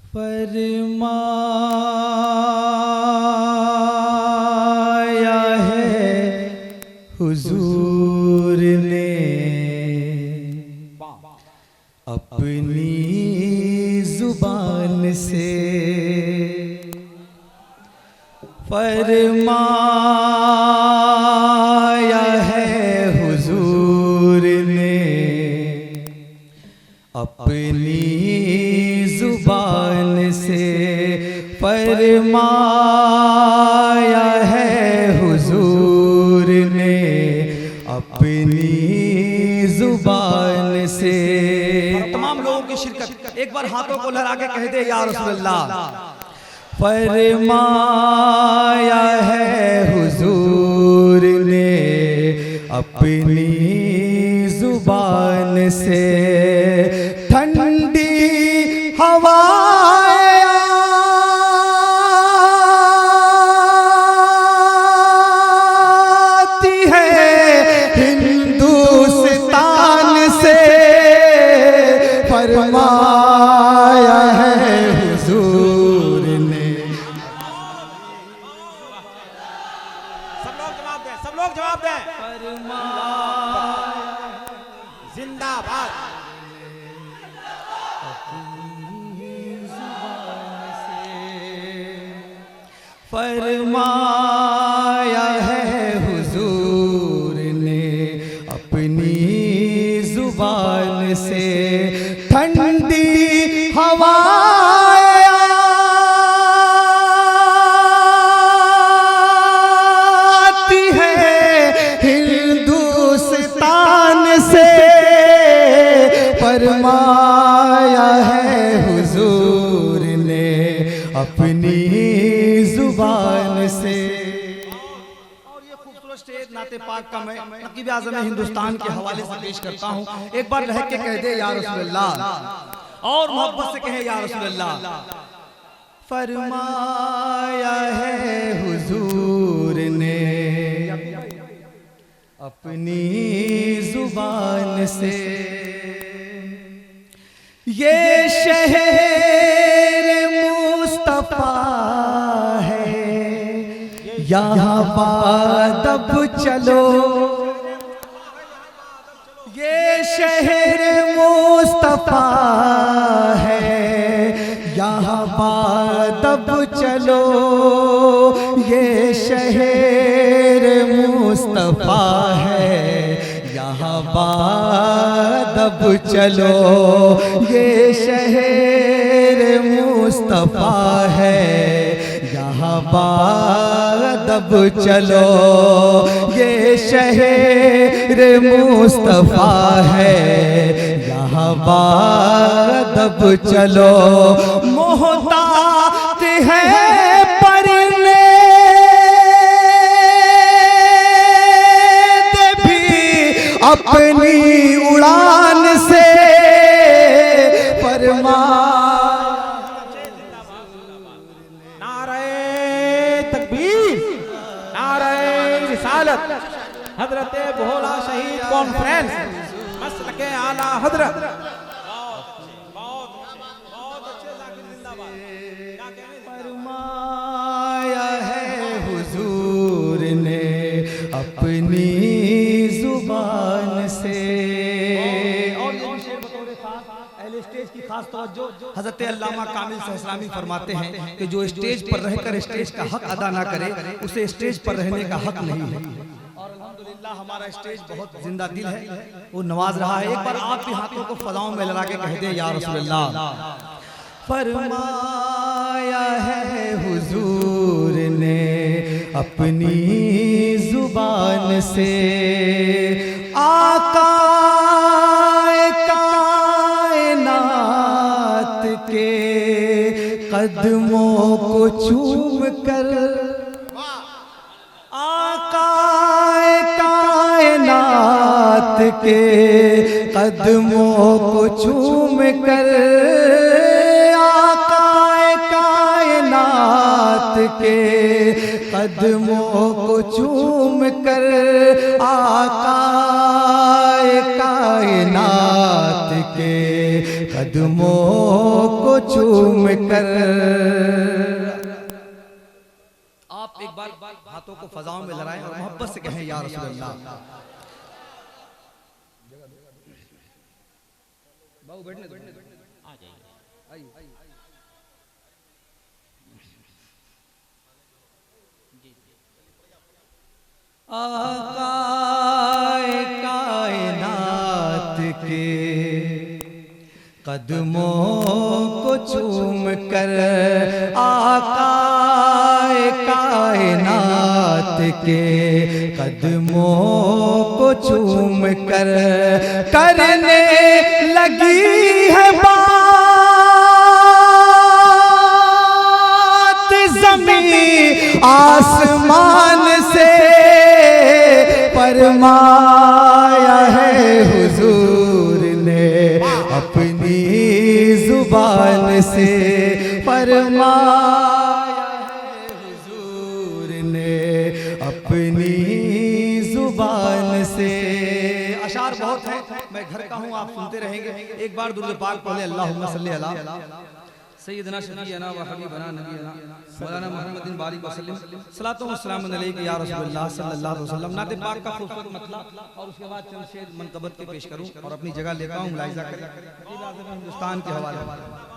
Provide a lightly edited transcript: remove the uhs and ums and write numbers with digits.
फरमाया है हुजूर ने अपनी जुबान से, फरमाया है हुजूर ने अपनी जुबान से, फरमाया है हुजूर ने अपनी जुबान से। तमाम लोगों की शिरकत, एक बार हाथों को लहरा के कह दे या रसूलल्लाह। फरमाया है हुजूर ने अपनी जुबान से, ठंडी हवा फरमाया है हुजूर ने। सब लोग जवाब दें, सब लोग जवाब दें। जिंदाबाद। फरमाया है हुजूर ने अपनी जुबान से, ठंडी हवा आती है हिंदुस्तान से, फरमाया है हुजूर ने अपनी जुबान से। और ये खूबसूरत स्टेज नाते पाक का मैं नकीब आज़म हिंदुस्तान के हवाले से पेश करता हूँ। एक बार रह के कह दे या रसूलल्लाह, और मोहब्बत से कहे या रसूलल्लाह। फरमाया है हुजूर ने अपनी जुबान से, ये शहर मुस्तफा है, यहाँ बादब चलो, ये शहर मुस्तफा है, यहाँ बादब चलो, ये शहर मुस्तफा है, यहाँ बादब चलो, ये शहर मुस्तफा है, यहाँ बादब चलो, ये शहर मुस्तफा है, यहाँ बादब चलो। मोहतात है परने भी अपनी उड़ान से, फरमा हजरत भोला शहीद कॉन्फ्रेंस मसलके आला हजरत। बहुत अच्छे जाकिर जिंदाबाद। फरमाया है हुजूर ने अपनी जुबान से। और स्टेज की खास तवज्जो हजरत अल्लामा कामिल सहसलामी फरमाते हैं कि जो स्टेज पर रहकर स्टेज का हक अदा ना करे उसे स्टेज पर रहने का हक नहीं है। और अल्हम्दुलिल्लाह हमारा स्टेज बहुत जिंदा दिल है, वो नवाज रहा है। एक बार आप भी हाथों को फजाओं में लगा के कह दे या रसूलल्लाह। फरमाया है हुजूर ने अपनी जुबान से, आका कायनात के कदमों को चूम कर, आका कायनात के कदमों को चूम कर, आका कायनात के कदमों को चूम कर, आका कायनात के कदमों को चूम कर। आप एक बार हाथों को फजाओं में लहराएं और मोहब्बत से कहें या रसूल अल्लाह। बाबू बैठने दो, आ जाइए। आक़ाए कायनात के कदमों को चूम कर, आक़ाए कायनात के कदमों को चूम कर, करने लगी है बात ज़मीन आसमान से, फरमाया है हुजूर ने अपनी जुबान से, फरमाया है हुजूर ने अपनी जुबान से। अशार बहुत है, मैं घर का हूँ, आप सुनते रहेंगे। एक बार दुरूद पाक पढ़े, अल्लाहुम्मा सल्ली अला सैयदना शफीअना व हबीबना नबीना मौलाना मुहम्मदिन बारिक वसल्लम सलातो व सलाम अलैका या रसूलुल्लाह सल्लल्लाहु अलैहि वसल्लम। नाते पाक का खूबसूरत मतला और उसके बाद चंद शेर मनकबत के पेश करूं और अपनी जगह लेता हूं। मुलाहिजा करें हिंदुस्तान के हवाले।